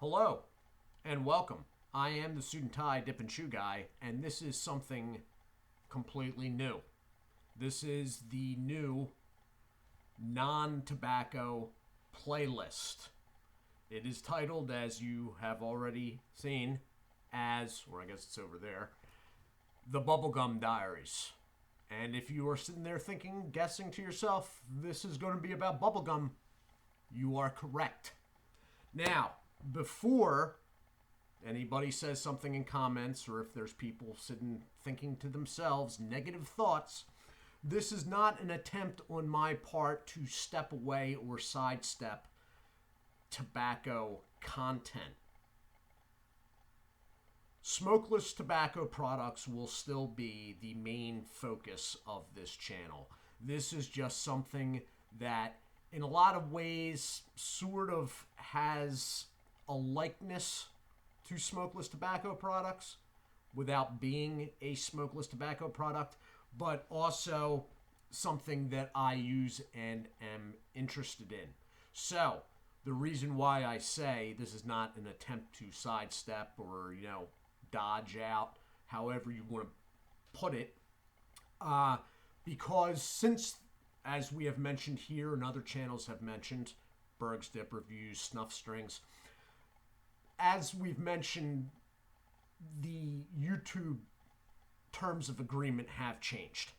Hello and welcome. I am the Suit&Tie Dip&ChewGuy, and this is something completely new. This is the new non-tobacco playlist. It is titled, as you have already seen, or I guess it's over there, the Bubblegum Diaries. And if you are sitting there guessing to yourself, this is going to be about bubblegum, you are correct. Now, before anybody says something in comments, or if there's people sitting thinking to themselves negative thoughts, this is not an attempt on my part to step away or sidestep tobacco content. Smokeless tobacco products will still be the main focus of this channel. This is just something that in a lot of ways sort of has a likeness to smokeless tobacco products without being a smokeless tobacco product, but also something that I use and am interested in. So the reason why I say this is not an attempt to sidestep or, dodge out, however you want to put it, because since, as we have mentioned here and other channels have mentioned, Berg's Dip Reviews, Snuff Strings, as we've mentioned, the YouTube terms of agreement have changed.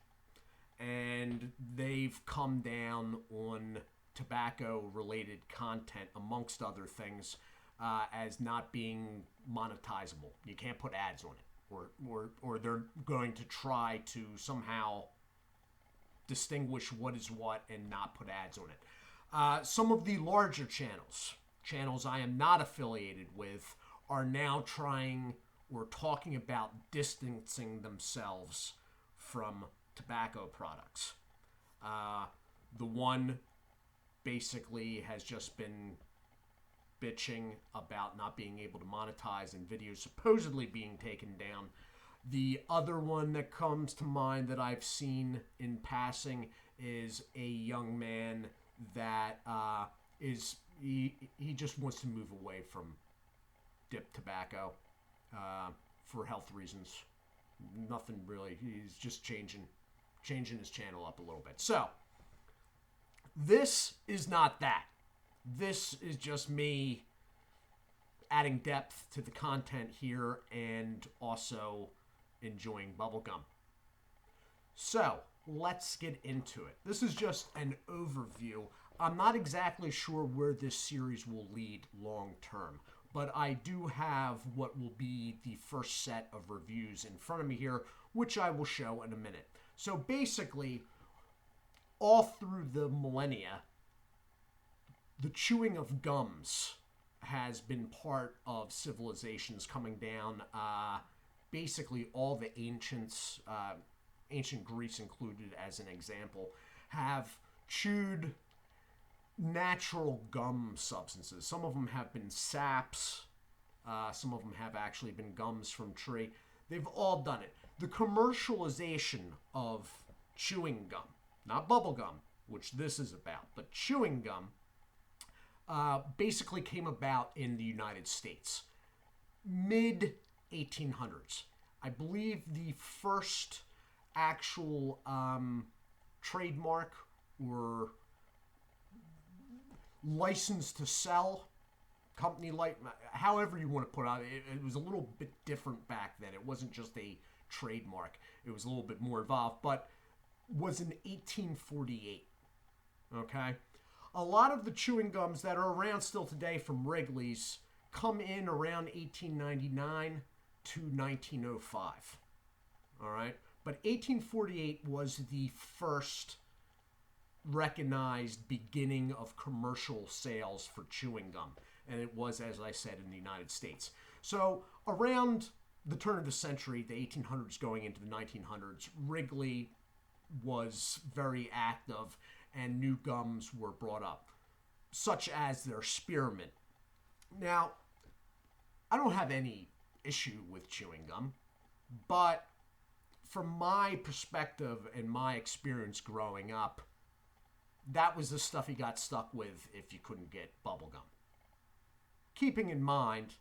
And they've come down on tobacco-related content, amongst other things, as not being monetizable. You can't put ads on it. Or they're going to try to somehow distinguish what is what and not put ads on it. Some of the larger channels I am not affiliated with, are now trying or talking about distancing themselves from tobacco products. The one basically has just been bitching about not being able to monetize and videos supposedly being taken down. The other one that comes to mind that I've seen in passing is a young man that he just wants to move away from dip tobacco for health reasons. Nothing really. He's just changing his channel up a little bit. So this is not that. This is just me adding depth to the content here and also enjoying bubblegum. So let's get into it. This is just an overview. I'm not exactly sure where this series will lead long term, but I do have what will be the first set of reviews in front of me here, which I will show in a minute. So basically, all through the millennia, the chewing of gums has been part of civilizations coming down. Basically, all the ancients, ancient Greece included as an example, have chewed natural gum substances. Some of them have been saps. Some of them have actually been gums from tree. They've all done it. The commercialization of chewing gum, not bubble gum, which this is about, but chewing gum, basically came about in the United States. Mid 1800s. I believe the first actual trademark or license to sell company, like however you want to put it, it was a little bit different back then. It wasn't just a trademark. It was a little bit more involved, but was in 1848. Okay? A lot of the chewing gums that are around still today from Wrigley's come in around 1899 to 1905. All right? But 1848 was the first recognized beginning of commercial sales for chewing gum. And it was, as I said, in the United States. So around the turn of the century, the 1800s going into the 1900s, Wrigley was very active and new gums were brought up, such as their spearmint. Now, I don't have any issue with chewing gum, but from my perspective and my experience growing up, that was the stuff you got stuck with if you couldn't get bubble gum. keeping in mind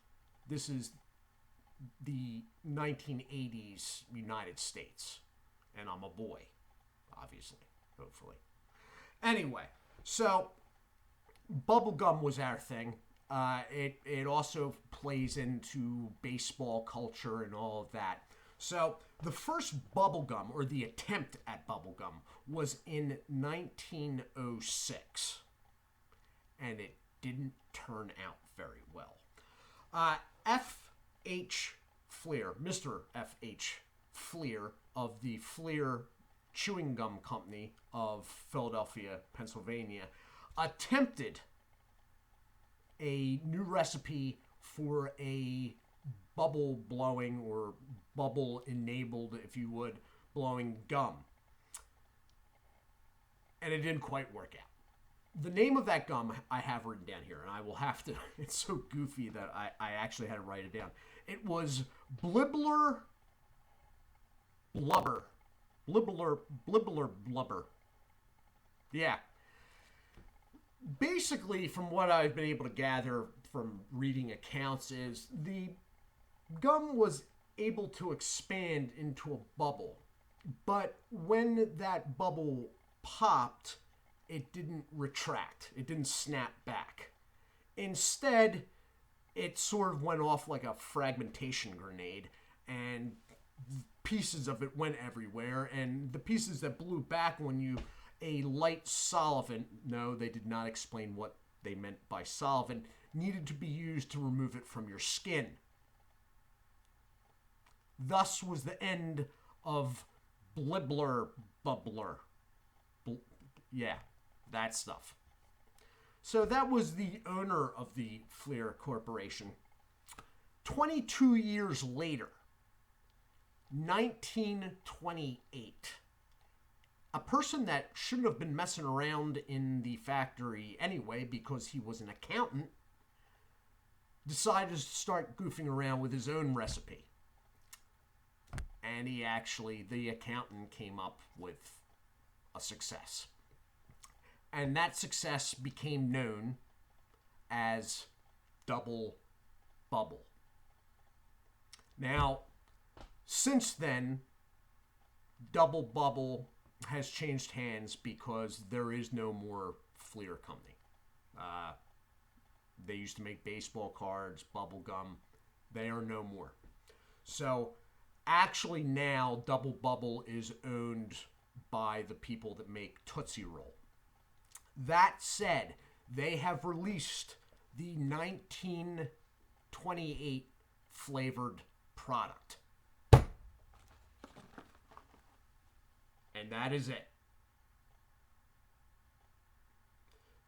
this is the 1980s United States, and I'm a boy, obviously, hopefully. Anyway, so bubblegum was our thing. It also plays into baseball culture and all of that. So the first bubblegum, or the attempt at bubblegum, was in 1906. And it didn't turn out very well. F.H. Fleer, Mr. F.H. Fleer of the Fleer Chewing Gum Company of Philadelphia, Pennsylvania, attempted a new recipe for a bubble blowing, or bubble enabled, if you would, blowing gum. And it didn't quite work out. The name of that gum I have written down here, and I will have to, it's so goofy that I actually had to write it down. It was Blibbler Blubber. Blibbler Blubber. Yeah. Basically, from what I've been able to gather from reading accounts, is the gum was able to expand into a bubble. But when that bubble popped, it didn't retract. It didn't snap back. Instead, it sort of went off like a fragmentation grenade, and pieces of it went everywhere, and the pieces that blew back when you... A light solvent, no, they did not explain what they meant by solvent, needed to be used to remove it from your skin. Thus was the end of Blibbler Bubbler. Yeah, that stuff. So that was the owner of the Fleer Corporation. 22 years later, 1928, a person that shouldn't have been messing around in the factory anyway because he was an accountant decided to start goofing around with his own recipe. And the accountant came up with a success. And that success became known as Double Bubble. Now, since then, Double Bubble has changed hands because there is no more Fleer Company. They used to make baseball cards, bubble gum. They are no more. So actually now Double Bubble is owned by the people that make Tootsie Roll. That said, they have released the 1928 flavored product. And that is it.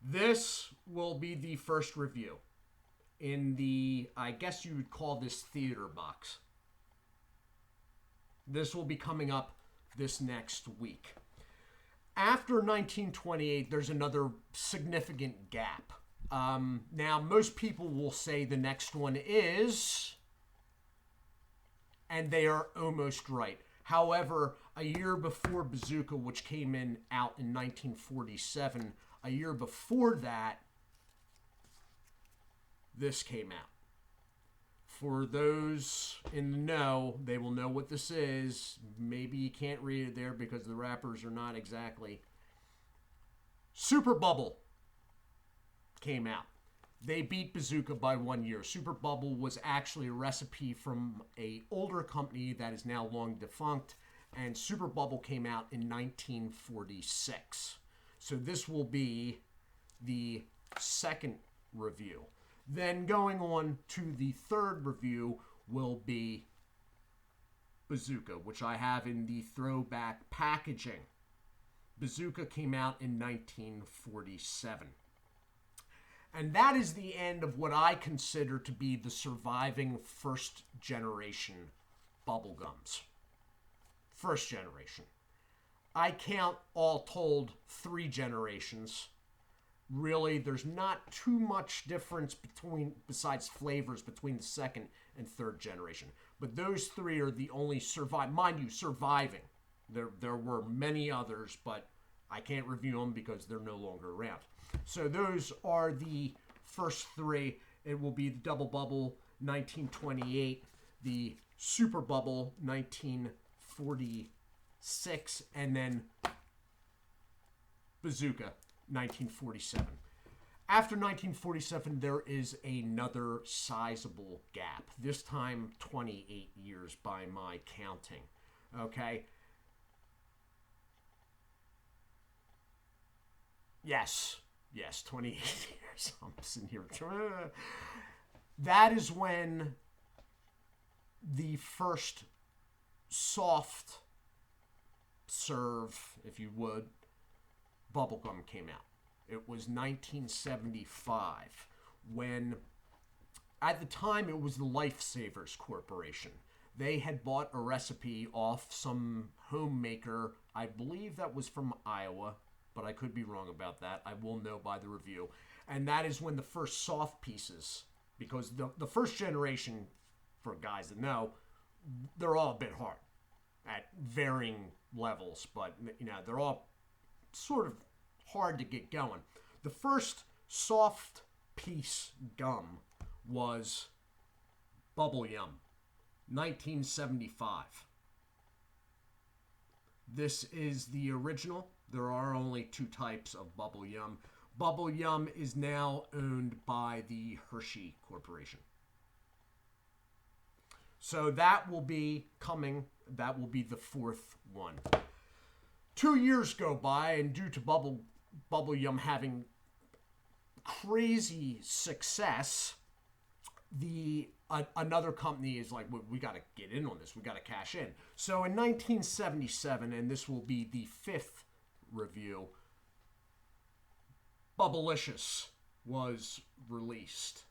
This will be the first review in the, I guess you would call this theater box. This will be coming up this next week. After 1928, there's another significant gap. Now, most people will say the next one is, and they are almost right. However, a year before Bazooka, which came out in 1947, a year before that, this came out. For those in the know, they will know what this is. Maybe you can't read it there because the wrappers are not exactly. Super Bubble came out. They beat Bazooka by 1 year. Super Bubble was actually a recipe from an older company that is now long defunct, and Super Bubble came out in 1946. So this will be the second review. Then going on to the third review will be Bazooka, which I have in the throwback packaging. Bazooka came out in 1947. And that is the end of what I consider to be the surviving first generation bubblegums. First generation. I count all told 3 generations. Really, there's not too much difference besides flavors between the second and third generation. But those 3 are the only surviving. There were many others, but I can't review them because they're no longer around. So those are the first 3. It will be the Double Bubble 1928, the Super Bubble 1946, and then Bazooka 1947. After 1947, there is another sizable gap. This time, 28 years by my counting. Okay? Yes, 28 years. I'm sitting here. That is when the first soft serve, if you would, bubblegum came out. It was 1975 when, at the time, it was the Lifesavers Corporation. They had bought a recipe off some homemaker, I believe that was from Iowa, but I could be wrong about that. I will know by the review. And that is when the first soft pieces, because the first generation, for guys that know, they're all a bit hard at varying levels, but they're all sort of hard to get going. The first soft piece gum was Bubble Yum, 1975. This is the original. There are only two types of Bubble Yum. Bubble Yum is now owned by the Hershey Corporation. So that will be coming. That will be the fourth one. 2 years go by, and due to Bubble Yum having crazy success, another company is like, we got to get in on this. We got to cash in. So in 1977, and this will be the fifth review, Bubblicious was released.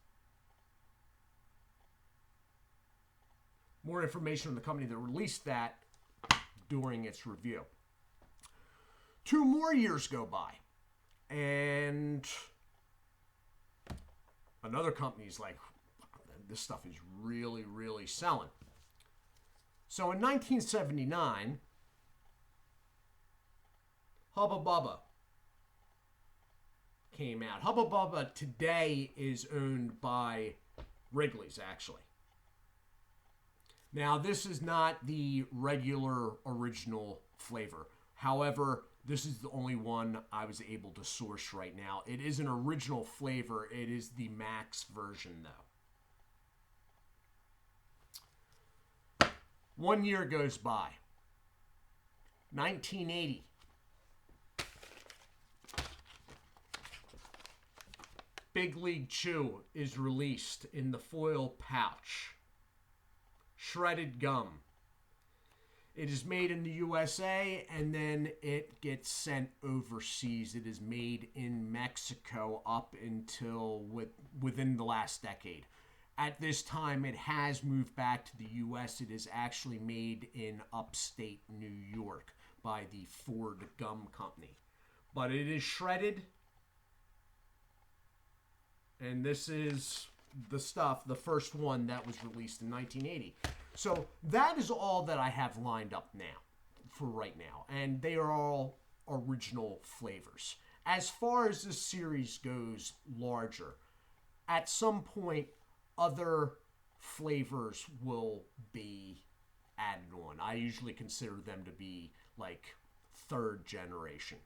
More information on the company that released that during its review. 2 more years go by, and another company's like, this stuff is really, really selling. So in 1979, Hubba Bubba came out. Hubba Bubba today is owned by Wrigley's, actually. Now, this is not the regular original flavor. However, this is the only one I was able to source right now. It is an original flavor. It is the Max version, though. 1 year goes by. 1980. Big League Chew is released in the foil pouch. Shredded gum. It is made in the USA, and then it gets sent overseas. It is made in Mexico up until within the last decade. At this time, it has moved back to the US. It is actually made in upstate New York by the Ford Gum Company. But it is shredded. And this is the stuff, the first one that was released in 1980. So that is all that I have lined up now, for right now. And they are all original flavors. As far as this series goes larger, at some point, other flavors will be added on. I usually consider them to be like third generation.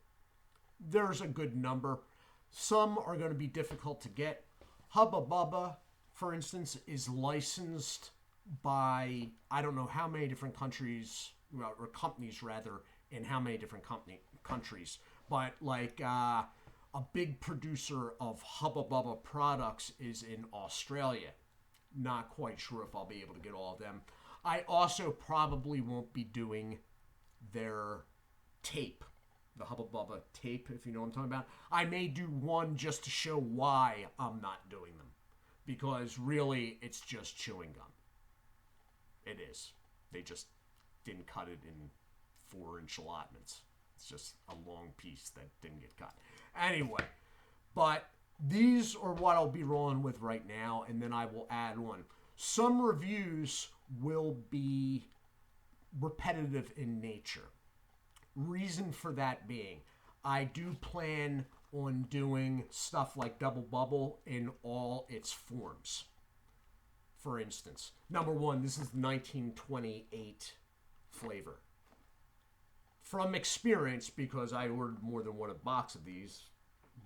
There's a good number. Some are going to be difficult to get. Hubba Bubba, for instance, is licensed by I don't know how many different countries, or companies rather, in how many different countries. But like a big producer of Hubba Bubba products is in Australia. Not quite sure if I'll be able to get all of them. I also probably won't be doing their tape. The Hubba Bubba tape, if you know what I'm talking about. I may do one just to show why I'm not doing them. Because really, it's just chewing gum. It is. They just didn't cut it in 4-inch allotments. It's just a long piece that didn't get cut. Anyway, but these are what I'll be rolling with right now, and then I will add on. Some reviews will be repetitive in nature. Reason for that being, I do plan on doing stuff like Double Bubble in all its forms. For instance, number one, this is 1928 flavor. From experience, because I ordered more than one box of these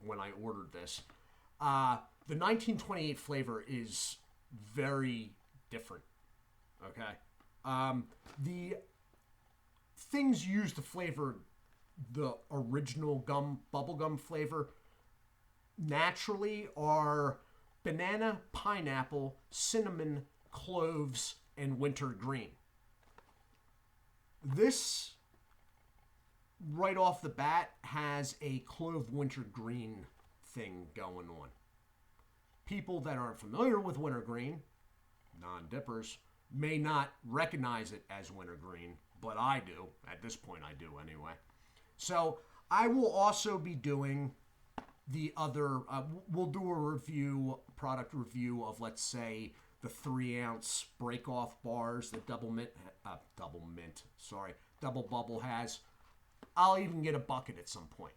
when I ordered this, the 1928 flavor is very different. Okay? The things used to flavor the original bubblegum flavor naturally are banana, pineapple, cinnamon, cloves, and wintergreen. This, right off the bat, has a clove wintergreen thing going on. People that aren't familiar with wintergreen, non-dippers, may not recognize it as wintergreen, but I do. At this point, I do anyway. So I will also be doing the other, we'll do a product review of, let's say, the 3-ounce break-off bars that Double Bubble has. I'll even get a bucket at some point.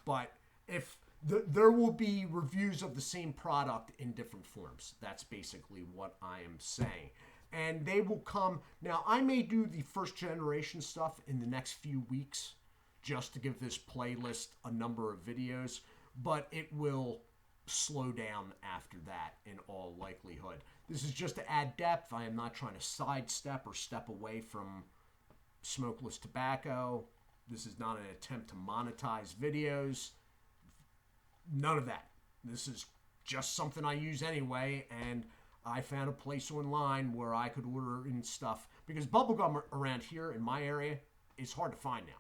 But if there will be reviews of the same product in different forms. That's basically what I am saying. And they will come. Now, I may do the first generation stuff in the next few weeks just to give this playlist a number of videos, but it will slow down after that in all likelihood. This is just to add depth. I am not trying to sidestep or step away from smokeless tobacco. This is not an attempt to monetize videos. None of that. This is just something I use anyway, and I found a place online where I could order in stuff, because bubblegum around here in my area is hard to find now.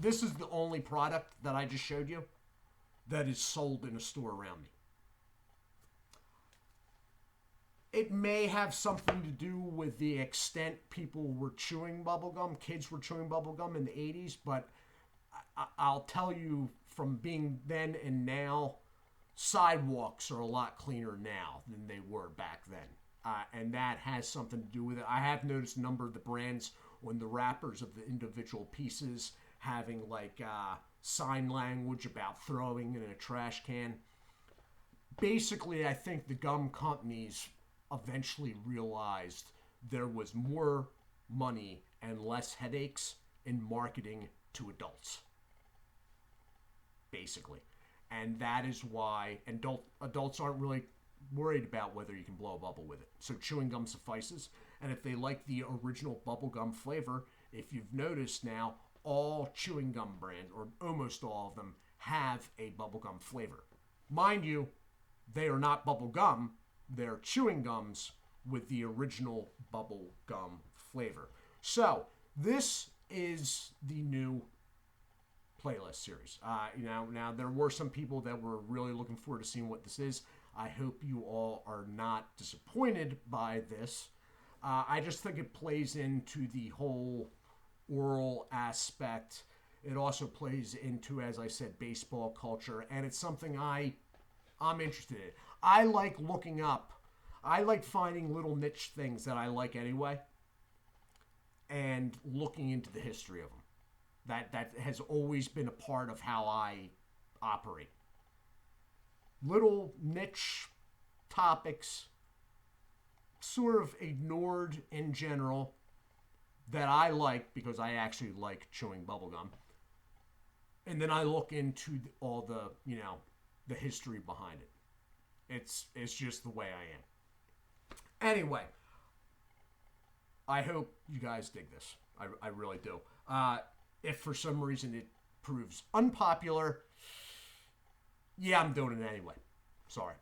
This is the only product that I just showed you that is sold in a store around me. It may have something to do with the extent people were chewing bubblegum, kids were chewing bubblegum in the 80s, but I'll tell you, from being then and now, sidewalks are a lot cleaner now than they were back then. And that has something to do with it. I have noticed a number of the brands on the wrappers of the individual pieces having like sign language about throwing in a trash can. Basically, I think the gum companies eventually realized there was more money and less headaches in marketing to adults. Basically. And that is why adults aren't really worried about whether you can blow a bubble with it. So chewing gum suffices. And if they like the original bubblegum flavor, if you've noticed now, all chewing gum brands, or almost all of them, have a bubblegum flavor. Mind you, they are not bubblegum. They're chewing gums with the original bubblegum flavor. So this is the new playlist series. Now there were some people that were really looking forward to seeing what this is. I hope you all are not disappointed by this. I just think it plays into the whole oral aspect. It also plays into, as I said, baseball culture, and it's something I'm interested in. I like looking up. I like finding little niche things that I like anyway, and looking into the history of them. That has always been a part of how I operate. Little niche topics, sort of ignored in general, that I like because I actually like chewing bubblegum. And then I look into all the, the history behind it. It's just the way I am. Anyway, I hope you guys dig this. I really do. If for some reason it proves unpopular, yeah, I'm doing it anyway. Sorry.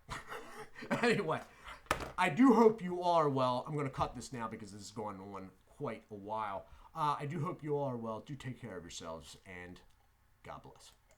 Anyway, I do hope you all are well. I'm going to cut this now because this is going on quite a while. I do hope you all are well. Do take care of yourselves, and God bless.